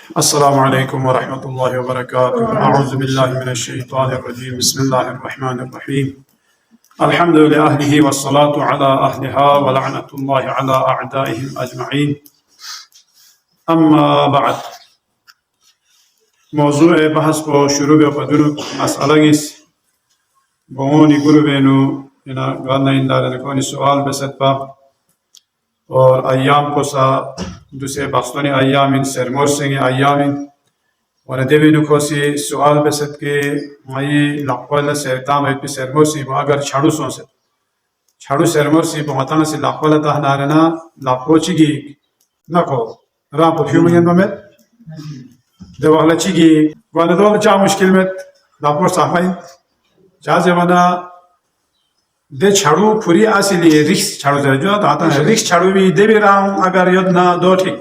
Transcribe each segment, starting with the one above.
السلام عليكم ورحمة الله وبركاته. أعوذ بالله من الشيطان الرجيم. بسم الله الرحمن الرحيم. الحمد لله والصلاة على أهلها ولعنة الله على أعدائهم أجمعين. أما بعد. موضوع بحث کو شروع بدون مسألة است. بهونی گروهنو اینا گانا این داره نکنی سوال بسد با और अय्याम को सा दूसरे बख्तों अय्याम इन सरमोर सिंह अय्याम इन और देवी नुकोसी सुआल बेसत के मई लापवाला सरदाम है कि सरमोर सिंह अगर छाड़ू सरमोर सिंह बहुताना से लापवाला ता नारना लापोचिगी ना को राप फ्यूमियन में देवाला चिगी वाला तो चा मुश्किल में लापोर साफाई चा जमाना दे छाड़ू पूरी असली रिक्स छाड़ू जरा जो आता है रिक्स छाड़ू भी दे भी रहा हूँ अगर योजना दो ठीक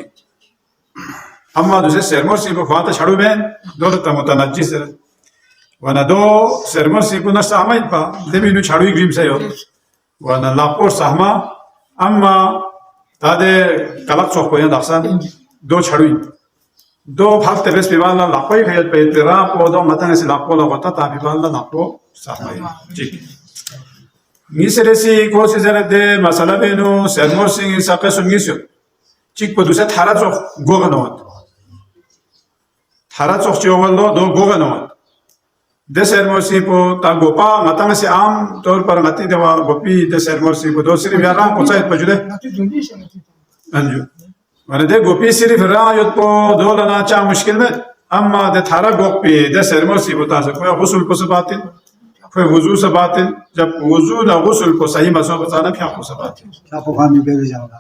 अम्मा दूसरे सरमोर सी को ख्वाता छाड़ू बहन दो तो तमोता नज्जिस है वरना दो सरमोर सी को नस्ता हमारे पा दे भी नु छाड़ू ही ग्रीम से हो वरना लापोर सहमा अम्मा तादे कलक चौक को यहाँ दासा दो छाड़ू दो भाग तेरे पिवाला लापो ही खायत पे तेरा पौधों मतने से लापो लगता ता पिवाला लापो सहमा ठीक मिसरेसी कोसी जरा दे मसाला बेनो सरमोर सिंह साके सुनिसो चिक पदुसे थारा चोक गोगनोत थारा चोक चिवलो दो गोगनोत दे सरमोर सिंह को ता गोपा मतंग से आम तौर पर मती देवा गोपी दे सरमोर सिंह को दो सिर्फ यारा कोचा पजुदे अंजू माने दे गोपी सिर्फ रा युत को दो लना चा मुश्किल में अम्मा दे थारा गोपी दे सरमोर सिंह को ता से कोई गुस्ल को से बातिल कोई वजू से बातिल जब वजू ना गुस्ल को सही मसो बताना क्या को से बातिल क्या पुकार में बेबी जाऊंगा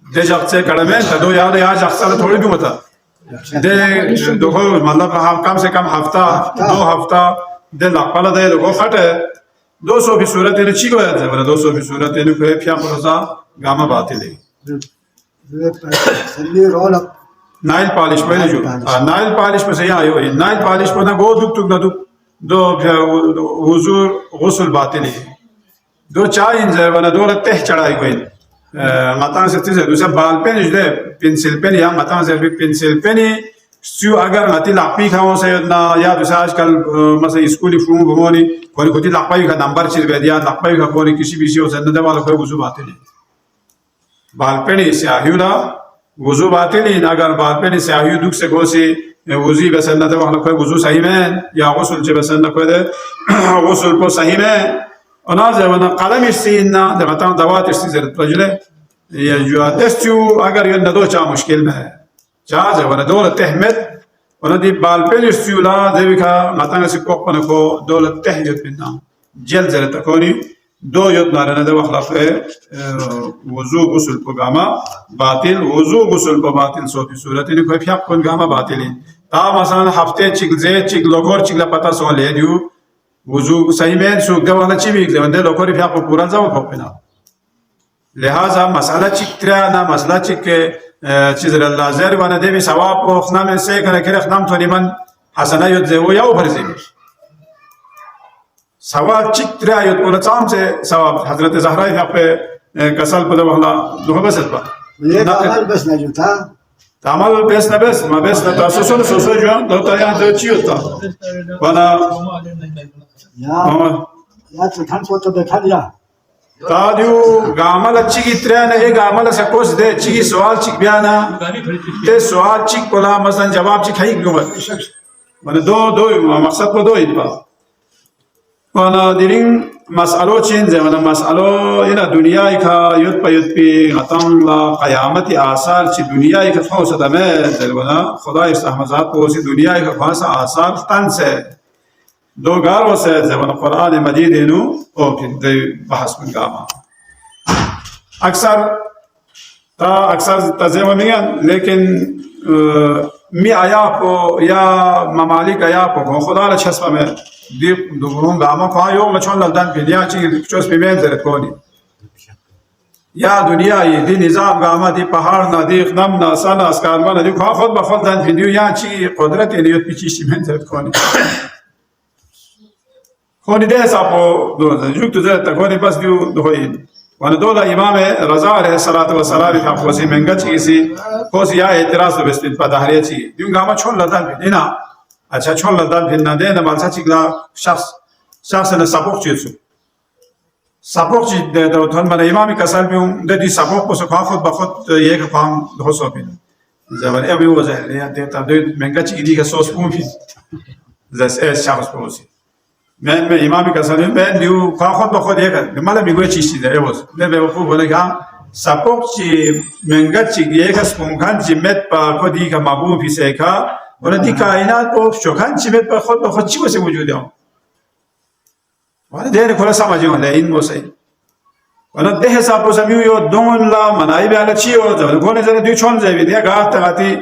दे जब से कड़मे दो याद आज अक्सर थोड़ी भी होता दे देखो मतलब हम कम से कम हफ्ता दो हफ्ता दे लापला दे देखो फटे 200 की सूरत है ठीक हो जाता है 200 की सूरत है कोई क्या परोसा गामा बातिल है सल्ली रोल नाइल पॉलिश पहले जो नाइल पॉलिश पे से यहाँ आयो नाइल पॉलिश पे ना गो दुख ना दुख दो वजू गुस्ल बातिल है दो चाय इंजर वना दो लत्ते चढ़ाई कोई मतंग से तीसरे दूसरा बाल पेन जो पेंसिल पेन या मतंग से भी पेंसिल पेन ही स्यू अगर मती लापी खाओ से ना या दूसरा आजकल मतलब स्कूली फूम घुमोनी कोई खुदी लापाई का नंबर चीज कर दिया लापाई का कोई किसी भी चीज से न दे वाला कोई वजू बातिल है बाल पेन से आयुना वजू बातिल है अगर बाल पेन से आयु दुख से गोसी वज़ी बसन न तो कोई वज़ू सही में या गुस्ल चे बसन न कोई दे गुस्ल को सही में अनाज वना कलम इस्तीन ना दबता दवात इस्ती ज़रूरत पड़े ये जो आतेस्टू अगर ये न दो चा मुश्किल में चा जब वना दौलत तहमत वना दी बाल पे इस्तीउ ला देविका मतंग से कोप न को दौलत तहयत बिना जल ज़रूरत कोनी दो युद्ध नारन दे वखलाफ वज़ू गुस्ल को गामा बातिल वज़ू गुस्ल को बातिल सोती सूरत इन्हें कोई फ्याप कौन गामा बातिल है ता मसान हफ्ते चिकजे चिक लोगोर चिकला पता सो ले दियो वज़ू सही में सुख दे वाला चिबिक दे वंदे लोगोर फ्याप पूरा जाओ खोपना लिहाजा मसाला चिकत्रा ना मसला चिक चीज़ लाज़र वाना दे भी सवाब को खना में से करे करे खनाम थोड़ी मन हसना युद्ध जे वो याओ भरज़े सवाब चिकत्रा युद्ध पूरा चाम से सवाब हज़रत ज़हरा यहाँ पे कसल पद वाला दुख बस है पा ये कामल बस ना जुटा तामल बेस ना मैं बेस ना तो सोसो जो तो यहाँ तो चियो था वाना या तो थान सोच तो देखा दिया तादियो गामल अच्छी की तरह नहीं गामल से कोस दे अच्छी की सवाल चिक बयाना ते सवाल चिक कोला मसलन जवाब चिक है क्यों वाना दो मकसद को दो इनपा वाना दिरिंग मसालो चेंज है वाना मसालो ये ना दुनिया का युद्ध पे गतंग ला क़यामती आसार ची दुनिया का फ़ौस तमें जल वाना खुदा इस अहमज़ात को उसी दुनिया का फ़ौस आसार तन से दो गारों से जवाना कुरान मजीद इनु ओ फिर दे बहस में गामा अक्सर तज़ेम में लेकिन मी आया को या ममालिक आया को खुदा ला छस्पा में दीप दुगुम गामा को आयो मचों लल्दन फिदिया चीज़ चोस पिमें ज़रूरत कोनी या दुनिया ये दी निज़ाम गामा दी पहाड़ ना दी नम ना सना अस्कारवा ना दी खुद बखुद दन फिदियो या चीज़ कुदरत ये नियत पिची सिमें ज़रूरत कोनी कोनी दे सापो दो जुक तो ज़रूरत कोनी बस दियो दोई وندولا إمام رضا عليه الصلاة والسلام في أقوسي من قد شيء قوسي يا اعتراض بس بدهرية شيء ديون قامت شون لدان في هنا अच्छा छोड़ लदा फिर ना दे ना बालसा चिकला शख्स ने सपोक चीज़ दे तो धन बना इमामी कसर भी हूँ दे दी सपोक को सुखा खुद बखुद ये का काम हो सो फिर जब अभी वो जाए ले आते तब दे महंगा चीज़ दी का सोच पूँ फिर जैसे शख्स पहुँची मैं इमामी कसर मैं दियो खा खुद बखुद ये का मतलब भी कोई चीज़ है वो मैं बेवकूफ़ बोले क्या सपोक चीज़ महंगा चीज़ ये का स्पूंखान जिम्मेत पर को दी का माबू भी सेखा और दी कायनात को शोखान चिमेत पर खुद ची वैसे वजूद है और देर खोला समझे वाले इन वो सही और देह सापो समियो यो दोन ला मनाई भी आला ची हो जब कोने जरा दो छोन जाए भी दिया गात गाती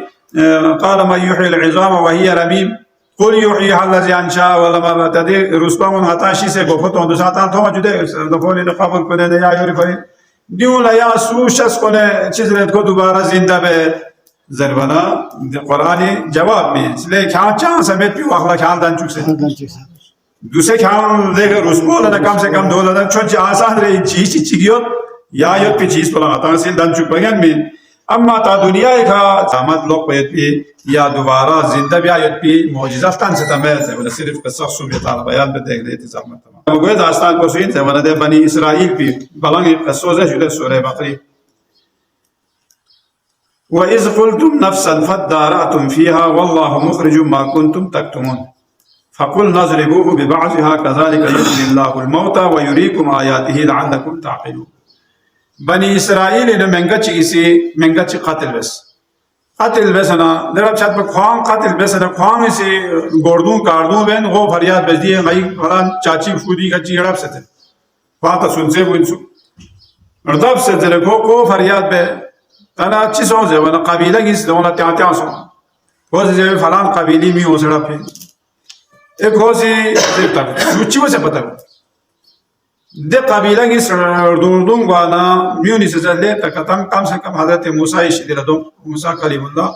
قال ما يحيي العظام وهي رميم قل يحييها الذي انشأ ولا مرة تدي رسبان هتاشي से गोफत हो दूसरा तान थोड़ा जुदे दफोने ने खबर को ने या योरी कोई दियो ला या सूशस को ने चीज को दोबारा जिंदा बे ज़रबना कुरानी जवाब में इसलिए क्या चांस हमें भी वाक़ला ख्याल दान चुक से दूसरे ख्याल देखकर उसको लगा कम से कम 2 लगा छोड़ आसान रही चीज़ चिगियो या यो पे चीज़ पला आता है सिल दान चुक बगैर में अम्मा ता दुनिया का सामत लोग पे भी या दोबारा जिंदा भी आयत भी मौजज़ा तान से तमेज़ है वला सिर्फ कसर सुबह ताला बयान पे देख लेते सामत तमाम वो दास्तान को सुन से वला दे बनी इसराइल भी बलांगी कसोज़े जुले सूरह बकरी وإذ قلتم نفسا فادارأتم فيها والله مخرج ما كنتم تكتمون فقل نضربوه ببعضها كذلك يحيي الله الموتى ويريكم آياته لعلكم تعقلون بني إسرائيل ने मंगा ची قتل बस ना दरअसल छत पर ख्वांग قتل बस ना ख्वांग इसे गोर्दूं कार्दूं बेन वो फरियाद बज दिए भाई फलां चाची फूदी का चीड़ा से थे वहाँ तो सुनसे वो इंसु और तब से जरे को फरियाद बे तना अच्छी सोच है वरना कबीला की दोनों त्यां सो हो से फलां कबीली में हो सड़ा पे एक हो सी तक सूची वो से पता दे कबीला की दूर वाला म्यूनी से चले तक कम से कम हज़रत मूसा इश्तिरा दो मूसा कलीमुल्लाह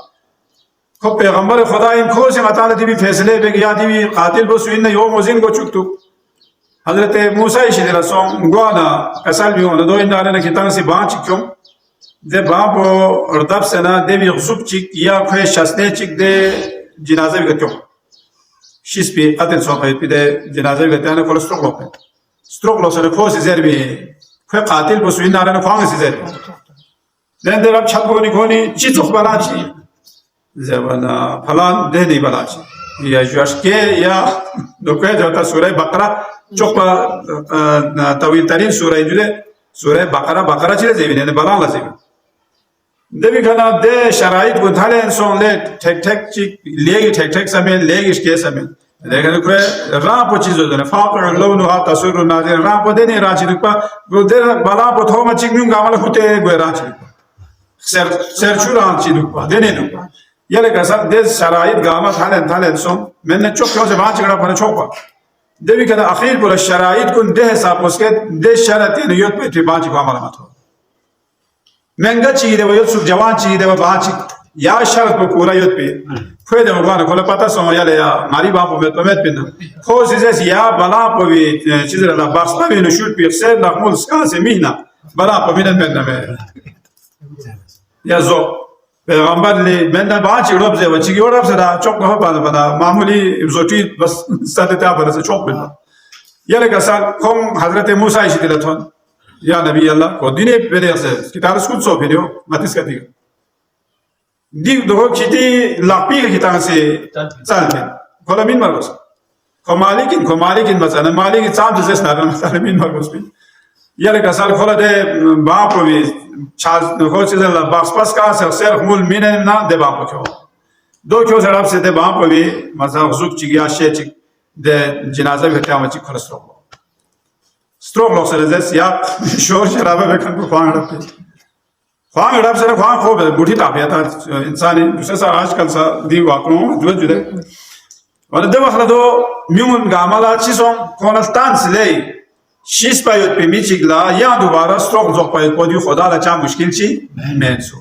को पैगंबर खुदा इन खो से मताले भी फैसले पे गया थी कातिल बस इन यो मुजिन को चुक तो हज़रत मूसा इश्तिरा सो गुआना कसल भी होना दो इन नारे ने कितना सी बांच क्यों de babo ordab sena devi ghsub chik ya khoy shasne chik de jinaza bi gatyo shis bi qatel so khayt bi de jinaza bi gatana kol stroq lo sere khosi zerbi khoy qatil bo suin nara khang si zerbi den de rab chhab goni chi chokh balachi zebana falan de di balachi ya jashke ya dokay jota surah baqara chokpa tawil tarin surah jude surah baqara chile zebi ne balan la zebi देवी खाना दे शराइत को थाले इंसान ले ठेक चिक लेगी ठेक समय लेगी इसके समय लेकिन कोई राप चीज़ होता है फाक़ लोग नुहा तस्वीर नाज़िर राप देने रांची दुपा गुदे बाला पथो मचिक न्यूं गामल खुते गुए रांची सर चुरा रांची दुपा देने दुपा ये लेकिन सब दे शराइत गामा थाले इंसान मैंने चुप क्यों से बांच करा पने चुपा देवी खाना आखिर पर शराइत को दे साप उसके दे शराइत नियत पे थे बांच गामल मत हो महंगा चीज़ है वो युद्ध जवान चीज़ है वो बाँची या शर्त पर पूरा युद्ध पे फिर जब भगवान को पता सो या ले या मारी बाप में तो मैं पिन खो चीज़ या बला पर भी चीज़ रहा बाक्स पर भी नशूट पे से नकमुल स्कान से मीना बला पर भी न में या जो पैगंबर ले मैंने बाँची रोब से बच्ची की रोब से ना चौक न हो पाना मामूली जोटी बस साथ पर से चौक बिना ये लेकिन साल कौन हज़रत मूसा इसी तरह थोन या नबी अल्लाह को दिने पहले से किताब स्कूल सो वीडियो मातिस का दिया दी दो किती लापी के किताब से चलते खोला मिन मरगस खमालिकिन मसला मालिक चाम से स्नार मसला मिन मरगस भी या लेकिन साल खोला दे बाप भी चाल हो से ला बाक्स पास का से मूल मिन ना दे बाप को दो क्यों जराब से दे बाप भी मसा जुक चिया शे चिक दे जनाजा भी हत्या मची खरसरो स्ट्रोक लोग से जैसे या शोर शराबा में कहीं ख्वांग रब से ख्वांग खो बे बुढ़ी तापिया था इंसानी दूसरे सा आजकल सा दी वाकरों जुदे और दे वक्त दो म्यून गामाला चीज़ों कॉन्स्टांस ले शीश पायत पे मिचिगला या दोबारा स्ट्रोक जोक पायत पौधी खुदा ला चाह मुश्किल ची मैंसो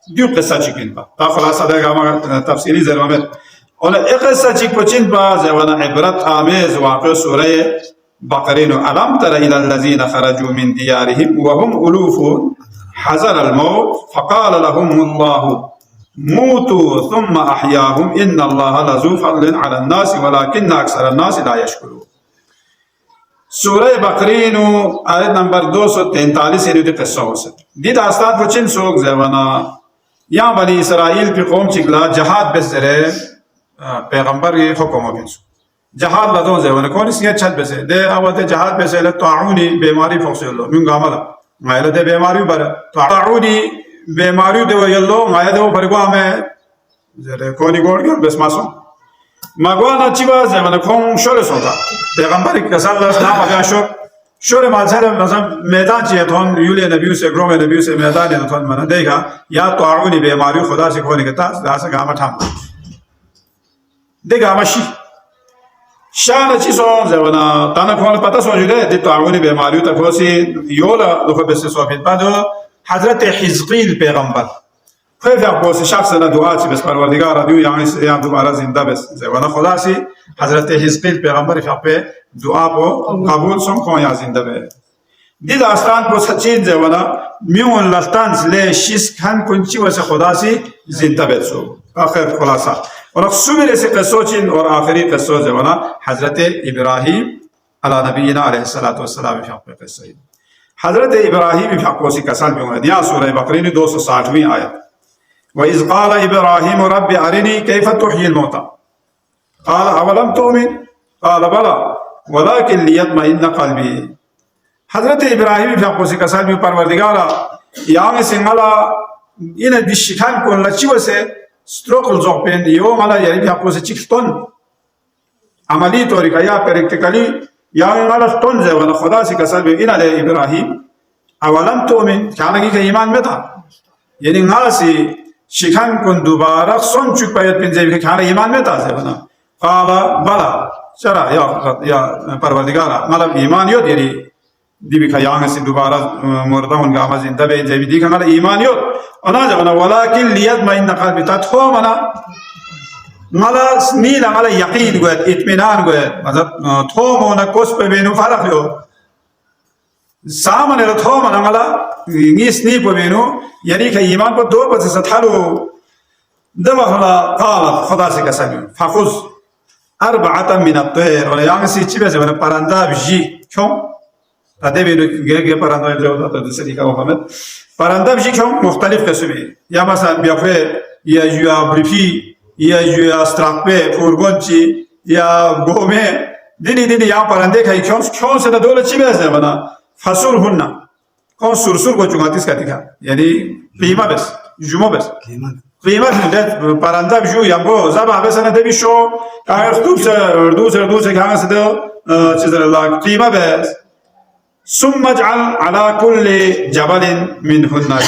दियो किस्सा चिकिन पा ताख़लासा दे गामा तफसीली ज़रूरत और एक किस्सा चिक पचिन पा ज़वाना इबरत आमेज़ वाक़े सूरह बकरीन अलम तर इलल लज़ीना खरजू मिन दियारिहिम व हुम उलूफुन हज़र अल मौत फ़क़ाल लहुमुल्लाहु मूतू सुम्मा अहयाहुम इन्नल्लाह लज़ू फ़ज़लिन अलन नास वलाकिन्न अक्सरन नास ला यशकुरून। सूरह बकरीन आयत नंबर 243 इन किस्सा होसत दी दास्तान को चिन सोग ज़वाना या बनी इसराइल की कौम चिकला जहाद बेसरे पैगंबर ये हुक्म हो गया जहाद लदो ज़वाना कौन सी अच्छा बेसे दे आवते जहाद बेसे ले ताऊनी बीमारी फौसलो मिन गामला मायले दे बीमारी बर ताऊनी बीमारी दे यल्लो माया दे परगवा में जरे कोनी गोड़ गया बस मासो magwana chiba zemana kong shore sonda पैगंबर के साथ नाम आया शोर मालसारे मतलब मैदान चाहिए तो हम यूलियन अब्यूस से ग्रोमेन अब्यूस से मैदान है तो हम मना देगा या तो आऊनी बीमारी खुदा से खोने के तास दास गामा ठाम देगा मशी शान चीज़ों ज़वाना ताना खोने पता सोचुगे दे तो आऊनी बीमारी तो खोसी योला लोग बेसे सोफित पादो हज़रत हिज़कील पैगंबर फिर आपको से शख्स ना दुआ से बस परवरदिगार दियो यहाँ दोबारा जिंदा बस ज़वाना खुदा से हज़रत हिज़कील पैगंबर पे दुआ को कबूल सुन को यहाँ जिंदा बे दी दास्तान को सच्ची ज़वाना म्यून लफ्तान से ले शिश खान कुंची वैसे खुदा से जिंदा बे सो आखिर खुलासा और सुबह से कस्सोचिन और आखिरी कस्सो ज़वाना हज़रत इब्राहीम अला नबीना अलैहिस्सलातु वस्सलाम पे कस्से हज़रत इब्राहीम को सी कसल में हुआ दिया सूरह बकरीन 260वीं आयत व इज़ क़ाल इब्राहीम रब्बि अरिनी कैफ़ तुह्यिल मौता क़ाल अवलम तुमिन क़ाल बला वलाकिन लियत्मइन्न क़ल्बी हज़रत इब्राहीम को सी कसल में परवरदिगारा यांग सिंगला इन दिशिखान को लचिव से स्ट्रोकल ज़ोपेन यो मला यारी को से चिक्तन अमली तौर या प्रैक्टिकली यांग मला स्टोन ज़वाना खुदा से कसल में इन अले इब्राहीम अवलम तुमिन क्या लगी कि ईमान में था यानी नासी शिखान को दोबारा सुन चुक पाए पिंजे के खाना ईमान में था ज़वाना क़ाला बला चरा या परवरदिगारा मतलब ईमान यो तेरी दिवी खयाम से दोबारा मुर्दा उनका आवाज़ जिंदा बे जब दिखा मतलब ईमान यो अना ज़वाना वलाकिन लियत्मइन्न क़ल्बी तो मना मतलब नीला मतलब यकीन गुए इत्मीनान गुए मतलब थो मोना कोस पे बेनु फरक यो सामने थो मना मतलब इंगिस नी पे बेनु यानी कि ईमान को दो बच्चे सतालो दबहला काला खुदा से कसम फखुज अरबअतम मिन अत्तैर और यहाँ से चिबे से मतलब परंदा बिजी क्यों तदे बेनु गे परंदा जो होता तो दूसरी का मोहम्मद परंदा बिजी क्यों मुख्तलिफ किस्में या मसा बियाफे या जुआ ब्रिफी या जुआ स्ट्रापे फुरगोंची या गोमे दिनी दिनी यहाँ परंदे खाई क्यों से ना दो चिबे से बना फसुर हुन्ना कौन सुरसुर को चुंगातीस का दिखा यानी कीमा बस जुमो बस कीमा दे परंदा बिजू यंगो जब आवे सना दे बिशो कायर दूर से कहाँ से दो चीज़ अल्लाह कीमा बस सुम्मजअल अला कुल्ले जबलिन मिन हुन्ना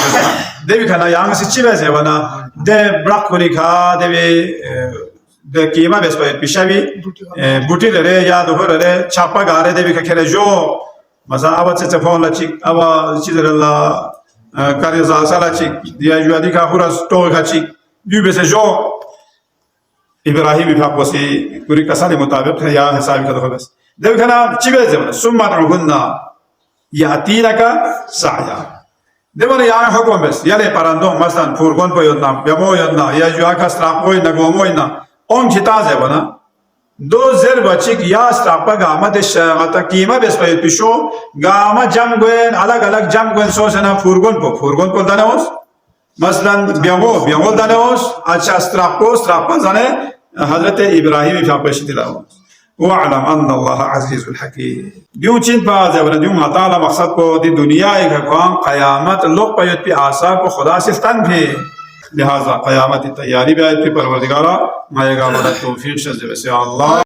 दे भी खाना यहाँ से चिबे से बना दे ब्लॉक को लिखा दे कीमा बस पर पिशावी बुटी ले या दोहर ले छापा गारे दे भी खेले जो मसा आवत से फोन लचिक आवा चीज़ अल्लाह कार्य ज़ाला चिक दिया जो अधिका पूरा स्टोर का चिक दूबे से जो इब्राहीम विभाग को से पूरी कसाले मुताबिक है या हिसाब का तो बस देव खाना चिबे जब सुम्मा रुन्ना या तीना का साया देव ने यहाँ हुक्म बस याले परंदो मस्तान फुरगोन पे योजना बेमो योजना या जो आका स्ट्राप कोई न गोमो इना ओम चिताज़ है बना दो ज़र बच्चे या स्ट्रापा गामा देश आता कीमा बेस पे पिशो गामा जम गुएन अलग अलग जम गुएन सोचना फुरगोन को दाने होस मसलन बियांगो दाने होस अच्छा स्ट्रापा जाने हज़रत इब्राहीम इफ़ा पेश दिलाओ वो अलम अन्नल्लाह अज़ीज़ुल हकीम यूं चिंत बाज़ है वरना यूं मताला मकसद को दी दुनिया एक काम क़यामत लोग पयत पे आसार को खुदा से स्तन भी लिहाजा क़यामत की तैयारी भी आयत पे परवरदिगारा मायेगा वाला तौफीक से अल्लाह।